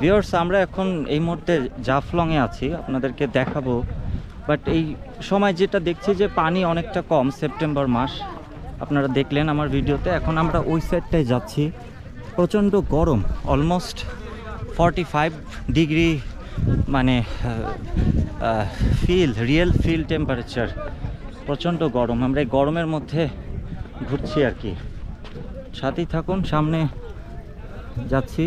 Viewers, আমরা এখন এই মুহূর্তে জাফলংয়ে আছি, আপনাদেরকে দেখাবো। বাট এই সময় যেটা দেখছি যে পানি অনেকটা কম, সেপ্টেম্বর মাস আপনারা দেখলেন আমার ভিডিওতে। এখন আমরা ওই সাইডটায় যাচ্ছি, প্রচণ্ড গরম, অলমোস্ট 45 ডিগ্রি, মানে রিয়েল ফিল টেম্পারেচার, প্রচণ্ড গরম। আমরা এই গরমের মধ্যে ঘুরছি আর কি, সাথেই থাকুন, সামনে যাচ্ছি।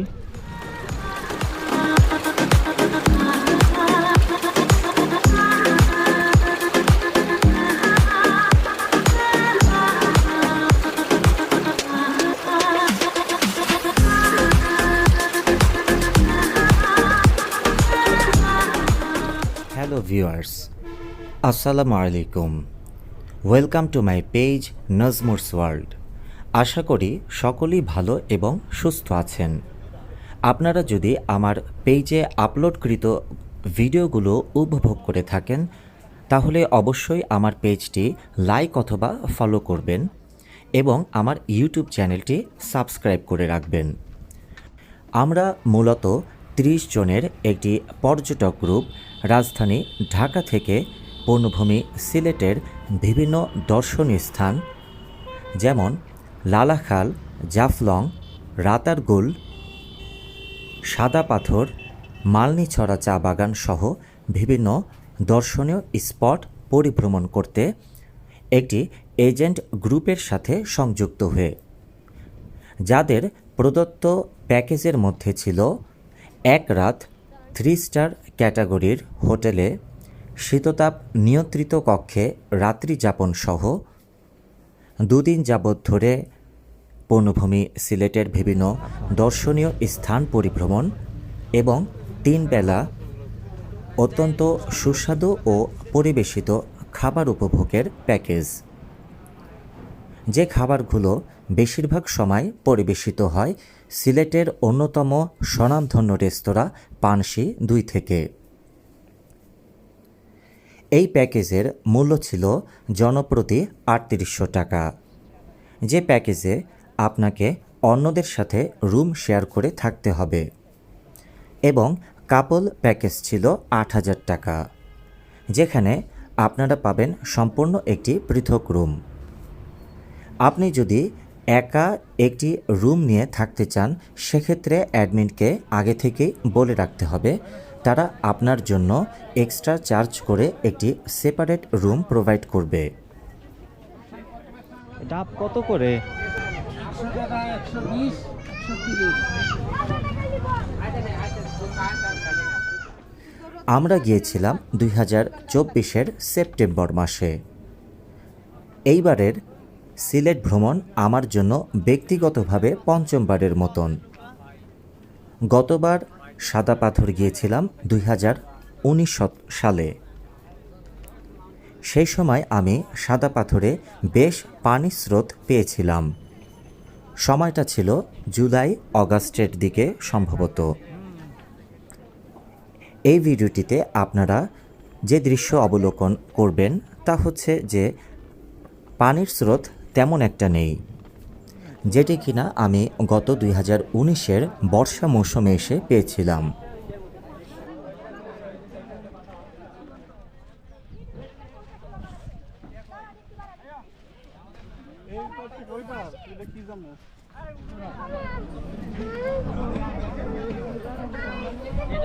হ্যালো ভিউয়ার্স, আসসালামু আলাইকুম। Welcome to my page Nazmur's world. আশা করি সকলেই ভালো এবং সুস্থ আছেন। আপনারা যদি আমার পেজে আপলোডকৃত ভিডিওগুলো উপভোগ করে থাকেন তাহলে অবশ্যই আমার পেজটি লাইক অথবা ফলো করবেন এবং আমার ইউটিউব চ্যানেলটি সাবস্ক্রাইব করে রাখবেন। আমরা মূলত 30 জনের একটি পর্যটক গ্রুপ রাজধানী ঢাকা থেকে পূর্ণভূমি সিলেটের বিভিন্ন দর্শনীয় স্থান যেমন লালাখাল, জাফলং, রাতারগুল, সাদা পাথর, মালনীছড়া চা বাগান সহ বিভিন্ন দর্শনীয় স্পট পরিভ্রমণ করতে একটি এজেন্ট গ্রুপের সাথে সংযুক্ত হয়ে, যাদের প্রদত্ত প্যাকেজের মধ্যে ছিল 1 রাত 3 স্টার ক্যাটাগরির হোটেলে শীততাপ নিয়ন্ত্রিত কক্ষে রাত্রি যাপন সহ 2 দিন যাবৎ ধরে পূর্ণভূমি সিলেটের বিভিন্ন দর্শনীয় স্থান পরিভ্রমণ এবং 3 বেলা অত্যন্ত সুস্বাদু ও পরিবেশিত খাবার উপভোগের প্যাকেজ, যে খাবারগুলো বেশিরভাগ সময় পরিবেশিত হয় সিলেটের অন্যতম স্বনামধন্য রেস্তোরাঁ পানশি 2 থেকে। এই প্যাকেজের মূল্য ছিল জনপ্রতি 3800 টাকা, যে প্যাকেজে আপনাকে অন্যদের সাথে রুম শেয়ার করে থাকতে হবে, এবং কাপল প্যাকেজ ছিল 8000 টাকা, যেখানে আপনারা পাবেন সম্পূর্ণ একটি পৃথক রুম। আপনি যদি একা একটি রুম নিয়ে থাকতে চান সেক্ষেত্রে অ্যাডমিনকে আগে থেকেই বলে রাখতে হবে, তারা আপনার জন্য এক্সট্রা চার্জ করে একটি সেপারেট রুম প্রোভাইড করবে। ডাব কত করে? আমরা গিয়েছিলাম 2024-এর সেপ্টেম্বর মাসে। এইবারের সিলেট ভ্রমণ আমার জন্য ব্যক্তিগতভাবে পঞ্চমবারের মতন। গতবার সাদা পাথর গিয়েছিলাম 2019 সালে। সেই সময় আমি সাদা পাথরে বেশ পানির স্রোত পেয়েছিলাম। সময়টা ছিল জুলাই অগাস্টের দিকে সম্ভবত। এই ভিডিওটিতে আপনারা যে দৃশ্য অবলোকন করবেন তা হচ্ছে যে পানির স্রোত তেমন একটা নেই, যেটি কিনা আমি গত 2019-এর বর্ষা মৌসুমে এসে পেয়েছিলাম।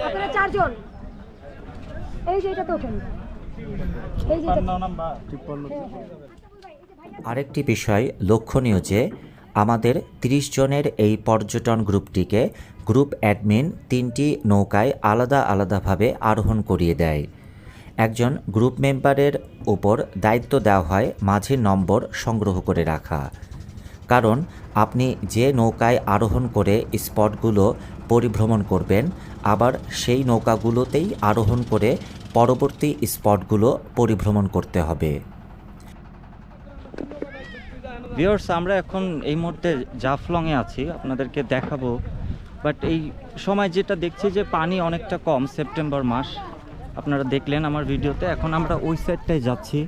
আপনারা 4 জন, এই যে এটা তো ওঠেন, এই যে আরেকটি বিষয় লক্ষণীয় যে আমাদের 30 জনের এই পর্যটন গ্রুপটিকে গ্রুপ অ্যাডমিন 3টি নৌকায় আলাদা আলাদাভাবে আরোহণ করিয়ে দেয়। একজন গ্রুপ মেম্বারের উপর দায়িত্ব দেওয়া হয় মাঝির নম্বর সংগ্রহ করে রাখা, কারণ আপনি যে নৌকায় আরোহণ করে স্পটগুলো পরিভ্রমণ করবেন আবার সেই নৌকাগুলোতেই আরোহণ করে পরবর্তী স্পটগুলো পরিভ্রমণ করতে হবে। ভিউয়ার্স, আমরা এখন এই মুহূর্তে জাফলংয়ে আছি, আপনাদেরকে দেখাবো। বাট এই সময় যেটা দেখছি যে পানি অনেকটা কম, সেপ্টেম্বর মাস আপনারা দেখলেন আমার ভিডিওতে। এখন আমরা ওই সাইডটায় যাচ্ছি,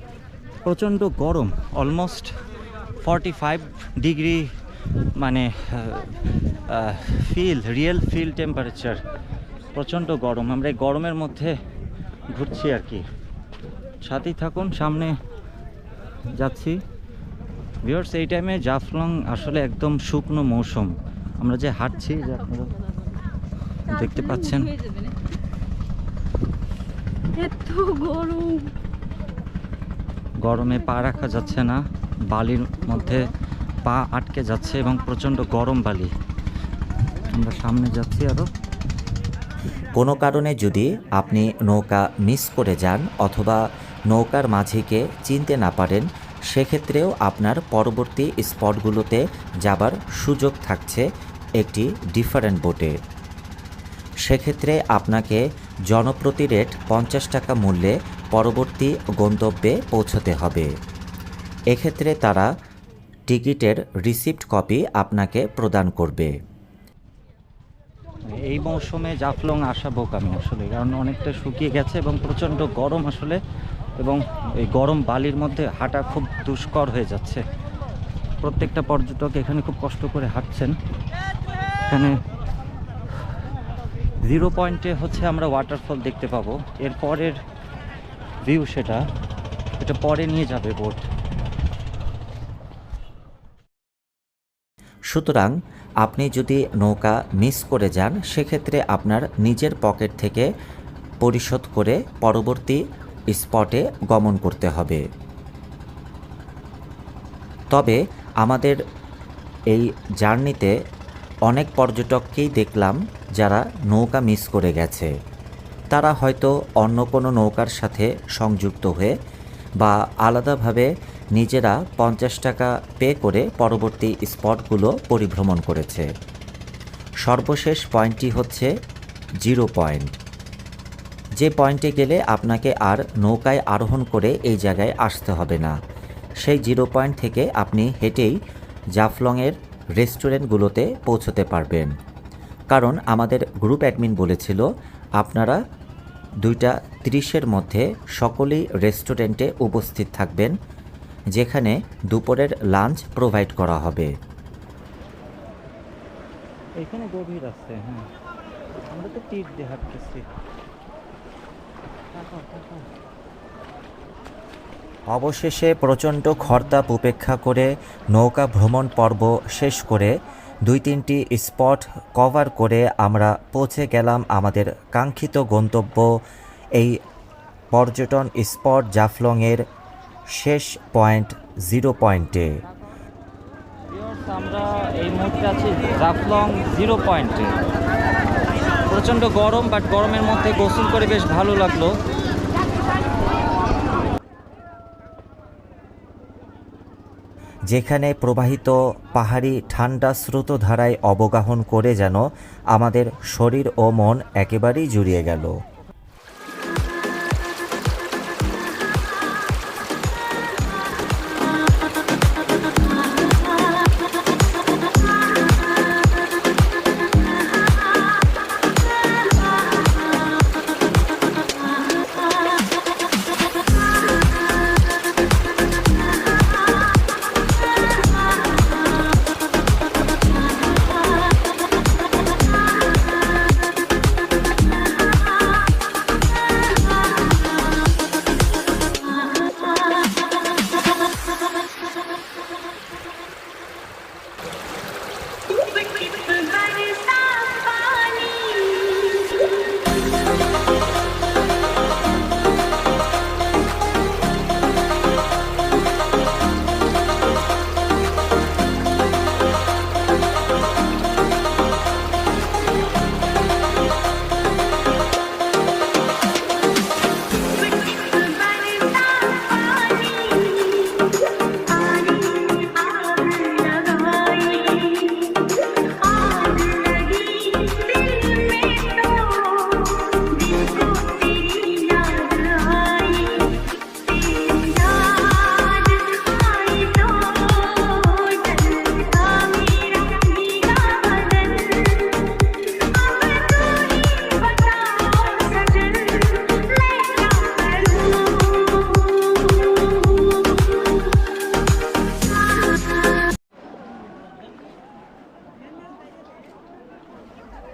প্রচণ্ড গরম, অলমোস্ট 45 ডিগ্রি, মানে রিয়েল ফিল টেম্পারেচার। প্রচণ্ড গরম, আমরা এই গরমের মধ্যে ঘুরছি আর কি। সাথেই থাকুন, সামনে যাচ্ছি। ভিউয়ার্স, এই টাইমে জাফলং আসলে একদম শুকনো মৌসুম। আমরা যে হাঁটছি, যে আপনারা দেখতে পাচ্ছেন, এত গরম, গরমে পা রাখা যাচ্ছে না, বালির মধ্যে পা আটকে যাচ্ছে এবং প্রচণ্ড গরম বালি। আমরা সামনে যাচ্ছি আরও। কোনো কারণে যদি আপনি নৌকা মিস করে যান অথবা নৌকার মাঝিকে চিনতে না পারেন, সেক্ষেত্রেও আপনার পরবর্তী স্পটগুলোতে যাবার সুযোগ থাকছে একটি ডিফারেন্ট বোটে। সেক্ষেত্রে আপনাকে জনপ্রতি রেট 50 টাকা মূল্যে পরবর্তী গন্তব্যে পৌঁছতে হবে। এক্ষেত্রে তারা টিকিটের রিসিপ্ট কপি আপনাকে প্রদান করবে। এই মৌসুমে জাফলং আসা বোকামি আসলে, কারণ অনেকটা শুকিয়ে গেছে এবং প্রচণ্ড গরম আসলে, এবং এই গরম বালির মধ্যে হাঁটা খুব দুষ্কর হয়ে যাচ্ছে। প্রত্যেকটা পর্যটক এখানে খুব কষ্ট করে হাঁটছেন। এখানে 0 পয়েন্টে হচ্ছে আমরা ওয়াটারফল দেখতে পাবো। এর পরের ভিউ এটা পরে নিয়ে যাবে বোট। সুতরাং আপনি যদি নৌকা মিস করে যান, সেক্ষেত্রে আপনার নিজের পকেট থেকে পরিশোধ করে পরবর্তী স্পটে গমন করতে হবে। তবে আমাদের এই জার্নিতে অনেক পর্যটককেই দেখলাম যারা নৌকা মিস করে গেছে। তারা হয়তো অন্য কোনো নৌকার সাথে সংযুক্ত হয়ে বা আলাদাভাবে নিজেরা 50 টাকা পে করে পরবর্তী স্পটগুলো পরিভ্রমণ করেছে। সর্বশেষ পয়েন্টটি হচ্ছে 0 পয়েন্ট, যে পয়েন্টে গেলে আপনাকে আর নৌকায় আরোহণ করে এই জায়গায় আসতে হবে না। সেই 0 পয়েন্ট থেকে আপনি হেঁটেই জাফলংয়ের রেস্টুরেন্টগুলোতে পৌঁছতে পারবেন। কারণ আমাদের গ্রুপ অ্যাডমিন বলেছিল আপনারা 2:30-এর মধ্যে সকলেই রেস্টুরেন্টে উপস্থিত থাকবেন, যেখানে দুপুরের লাঞ্চ প্রোভাইড করা হবে। এখানে গভীর আছে, হ্যাঁ, আমরা তো তীর দিয়ে হাঁটতেছি। অবশেষে প্রচণ্ড খরতাপ উপেক্ষা করে নৌকা ভ্রমণ পর্ব শেষ করে 2-3টি স্পট কভার করে আমরা পৌঁছে গেলাম আমাদের কাঙ্ক্ষিত গন্তব্য, এই পর্যটন স্পট জাফলংয়ের শেষ পয়েন্ট 0 পয়েন্টে। আমরা এই মুহূর্তে আছি জাফলং 0 পয়েন্টে। প্রচণ্ড গরম, বাট গরমের মধ্যে গোসল করে বেশ ভালো লাগলো। যেখানে প্রবাহিত পাহাড়ি ঠান্ডা স্রোতধারায় অবগাহন করে যেন আমাদের শরীর ও মন একেবারেই জুড়িয়ে গেল।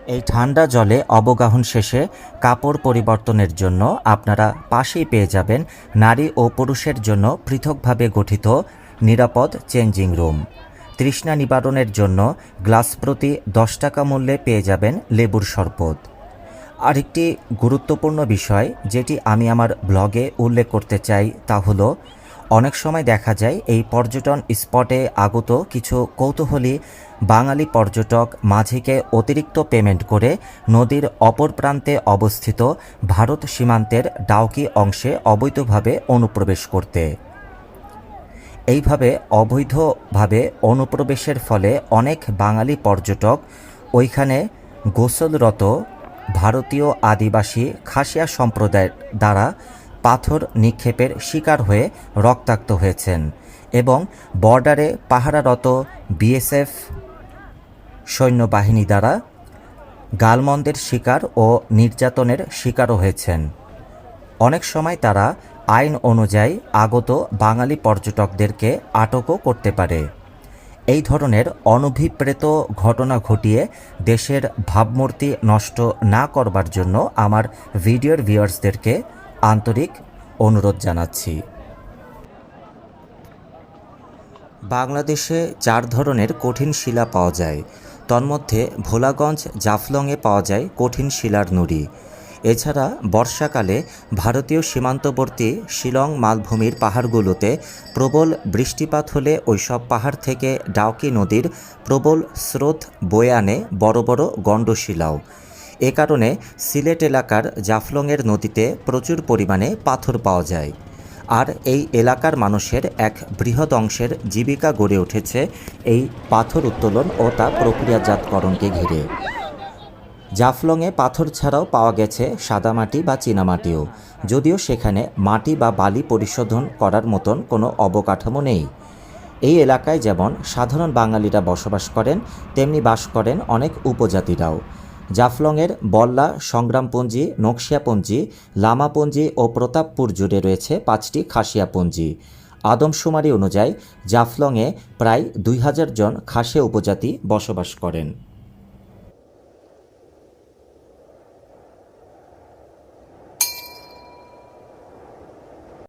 এই ঠান্ডা জলে অবগাহন শেষে কাপড় পরিবর্তনের জন্য আপনারা পাশেই পেয়ে যাবেন নারী ও পুরুষের জন্য পৃথকভাবে গঠিত নিরাপদ চেঞ্জিং রুম। তৃষ্ণা নিবারণের জন্য গ্লাস প্রতি 10 টাকা মূল্যে পেয়ে যাবেন লেবুর শরবত। আরেকটি গুরুত্বপূর্ণ বিষয় যেটি আমি আমার ব্লগে উল্লেখ করতে চাই তা হলো, অনেক সময় দেখা যায় এই পর্যটন স্পটে আগত কিছু কৌতূহলী বাঙালি পর্যটক মাঝিকে অতিরিক্ত পেমেন্ট করে নদীর অপর প্রান্তে অবস্থিত ভারত সীমান্তের ডাউকি অংশে অবৈধভাবে অনুপ্রবেশ করতে। এইভাবে অবৈধভাবে অনুপ্রবেশের ফলে অনেক বাঙালি পর্যটক ওইখানে গোসলরত ভারতীয় আদিবাসী খাসিয়া সম্প্রদায়ের দ্বারা পাথর নিক্ষেপের শিকার হয়ে রক্তাক্ত হয়েছেন এবং বর্ডারে পাহারারত বিএসএফ সৈন্যবাহিনী দ্বারা গালমন্দের শিকার ও নির্যাতনের শিকারও হয়েছেন। অনেক সময় তারা আইন অনুযায়ী আগত বাঙালি পর্যটকদেরকে আটকও করতে পারে। এই ধরনের অনভিপ্রেত ঘটনা ঘটিয়ে দেশের ভাবমূর্তি নষ্ট না করবার জন্য আমার ভিডিওর ভিউয়ার্সদেরকে আন্তরিক অনুরোধ জানাচ্ছি। বাংলাদেশে 4 ধরনের কঠিন শিলা পাওয়া যায়। তন্মধ্যে ভোলাগঞ্জ জাফলংয়ে পাওয়া যায় কঠিন শিলার নুড়ি। এছাড়া বর্ষাকালে ভারতীয় সীমান্তবর্তী শিলং মালভূমির পাহাড়গুলোতে প্রবল বৃষ্টিপাত হলে ওইসব পাহাড় থেকে ডাউকি নদীর প্রবল স্রোত বয়ে আনে বড় বড় গণ্ডশিলাও। এ কারণে সিলেট এলাকার জাফলংয়ের নদীতে প্রচুর পরিমাণে পাথর পাওয়া যায়। আর এই এলাকার মানুষের এক বৃহৎ অংশের জীবিকা গড়ে উঠেছে এই পাথর উত্তোলন ও তা প্রক্রিয়াজাতকরণকে ঘিরে। জাফলংয়ে পাথর ছাড়াও পাওয়া গেছে সাদামাটি বা চীনামাটিও, যদিও সেখানে মাটি বা বালি পরিশোধন করার মতন কোনো অবকাঠামো নেই। এই এলাকায় যেমন সাধারণ বাঙালিরা বসবাস করেন, তেমনি বাস করেন অনেক উপজাতিরাও। জাফলংয়ের বল্লা, সংগ্রামপুঞ্জি, নকশিয়াপুঞ্জি, লামাপুঞ্জি ও প্রতাপপুর জুড়ে রয়েছে 5টি খাসিয়াপুঞ্জি। আদমশুমারি অনুযায়ী জাফলংয়ে প্রায় 2000 জন খাসিয়া উপজাতি বসবাস করেন।